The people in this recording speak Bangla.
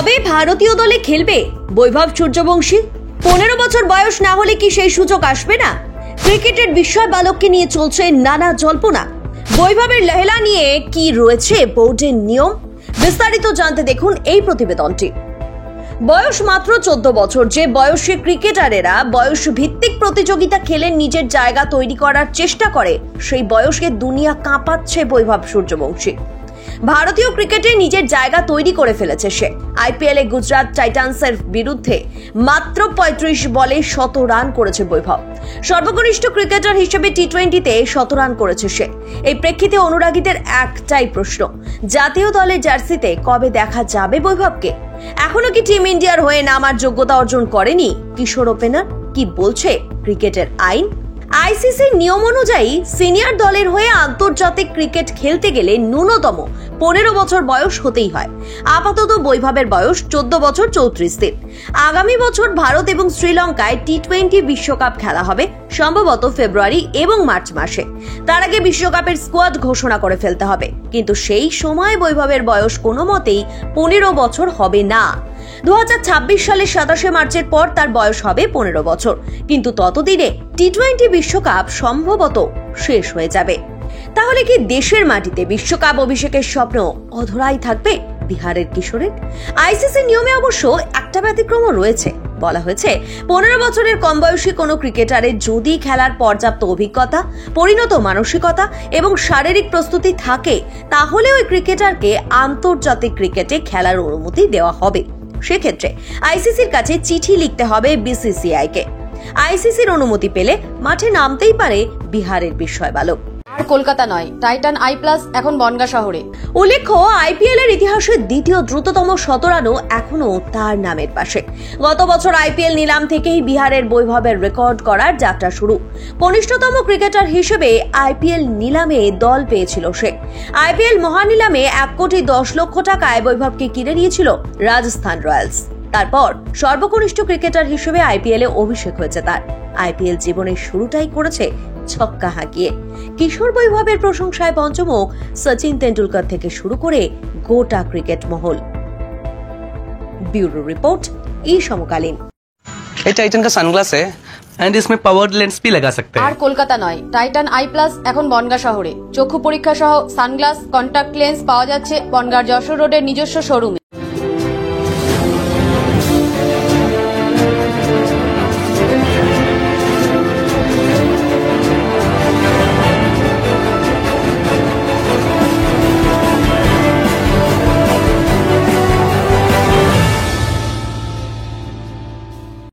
কবে ভারতীয় দলে খেলবে বৈভব সূর্যবংশী? 15 বছর বয়স না হলে কি সেই সুযোগ আসবে না? ক্রিকেটের বিস্ময় বালককে নিয়ে চলছে নানা জল্পনা। বৈভবের লেহলা নিয়ে কি রয়েছে বোর্ডের নিয়ম? বিস্তারিত জানতে দেখুন এই প্রতিবেদনটি। বয়স মাত্র 14 বছর, যে বয়সে ক্রিকেটারেরা বয়স ভিত্তিক প্রতিযোগিতা খেলে নিজের জায়গা তৈরি করার চেষ্টা করে, সেই বয়সে দুনিয়া কাঁপাচ্ছে বৈভব সূর্যবংশী। ভারতীয় ক্রিকেটে নিজের জায়গা তৈরি করে ফেলেছে সে। আইপিএল এ গুজরাট টাইটান্সের বিরুদ্ধে মাত্র 35 বলে 100 রান করেছে বৈভব। সর্বকনিষ্ঠ ক্রিকেটার হিসেবে টি-20তে 100 রান করেছে সে। এই প্রেক্ষিতে অনুরাগীদের একটাই প্রশ্ন, জাতীয় দলের জার্সিতে কবে দেখা যাবে বৈভবকে? এখনো কি টিম ইন্ডিয়ার হয়ে নামার যোগ্যতা অর্জন করেনি কিশোর ওপেনার? কি বলছে ক্রিকেটের আইন? আইসিসির নিয়ম অনুযায়ী সিনিয়র দলের হয়ে আন্তর্জাতিক ক্রিকেট খেলতে গেলে ন্যূনতম 15 বছর বয়স হতেই হয়। আপাতত বৈভবের বয়স 14 বছর 34 দিন। আগামী বছর ভারত এবং শ্রীলঙ্কায় টি-20 বিশ্বকাপ খেলা হবে, সম্ভবত ফেব্রুয়ারি এবং মার্চ মাসে। তার আগে বিশ্বকাপের স্কোয়াড ঘোষণা করে ফেলতে হবে, কিন্তু সেই সময় বৈভবের বয়স কোনো মতেই 15 বছর হবে না। 2026 সালের 27 মার্চের পর তার বয়স হবে 15 বছর, কিন্তু ততদিনে টি-20 বিশ্বকাপ সম্ভবত শেষ হয়ে যাবে। তাহলে কি দেশের মাটিতে বিশ্বকাপ অভিষেকের স্বপ্ন অধরাই থাকবে বিহারের কিশোরের? আইসিসির নিয়মে অবশ্য একটা ব্যতিক্রমও রয়েছে। বলা হয়েছে 15 বছরের কম বয়সী কোনো ক্রিকেটারের যদি খেলার পর্যাপ্ত অভিজ্ঞতা, পরিণত মানসিকতা এবং শারীরিক প্রস্তুতি থাকে, তাহলে ওই ক্রিকেটারকে আন্তর্জাতিক ক্রিকেটে খেলার অনুমতি দেওয়া হবে। সেক্ষেত্রে আইসিসির কাছে চিঠি লিখতে হবে বিসিসিআই কে। আইসিসির অনুমতি পেলে মাঠে নামতেই পারে বিহারের বিস্ময় বালক। আর কলকাতা নয়, টাইটান আই প্লাস এখন বনগাঁ শহরে। উল্লেখ্য, আইপিএল এর ইতিহাসে দ্বিতীয় দ্রুততম 100 রানও এখনো তার নামের পাশে। গত বছর আইপিএল নিলাম থেকেই বিহারের বৈভবের রেকর্ড করার যাত্রা শুরু। কনিষ্ঠতম ক্রিকেটার হিসেবে আইপিএল নিলামে দল পেয়েছিল সে। আইপিএল মহানিলামে 1 কোটি 10 লক্ষ টাকায় বৈভবকে কিনে নিয়েছিল রাজস্থান রয়্যালস। তারপর সর্বকনিষ্ঠ ক্রিকেটার হিসেবে আইপিএল এ অভিষেক হয়েছে তার। আইপিএল জীবনের শুরুটাই করেছে ছক্কা হাঁকিয়ে। কিশোর বৈভবের প্রশংসায় পঞ্চমুখ সচিন তেন্ডুলকর থেকে শুরু করে গোটা ক্রিকেট মহল। ब्यूरो रिपोर्ट ई समकालीन। ये टाइटन का सनग्लास है एंड इसमें पावर्ड लेंस भी लगा सकते हैं। আর কলকাতা নয়, টাইটান আই প্লাস এখন বনগাঁ শহরে। চক্ষু পরীক্ষা সহ সানগ্লাস, কন্টাক্ট লেন্স পাওয়া যাচ্ছে বনগাঁর যশোর রোডের নিজস্ব শোরুমে।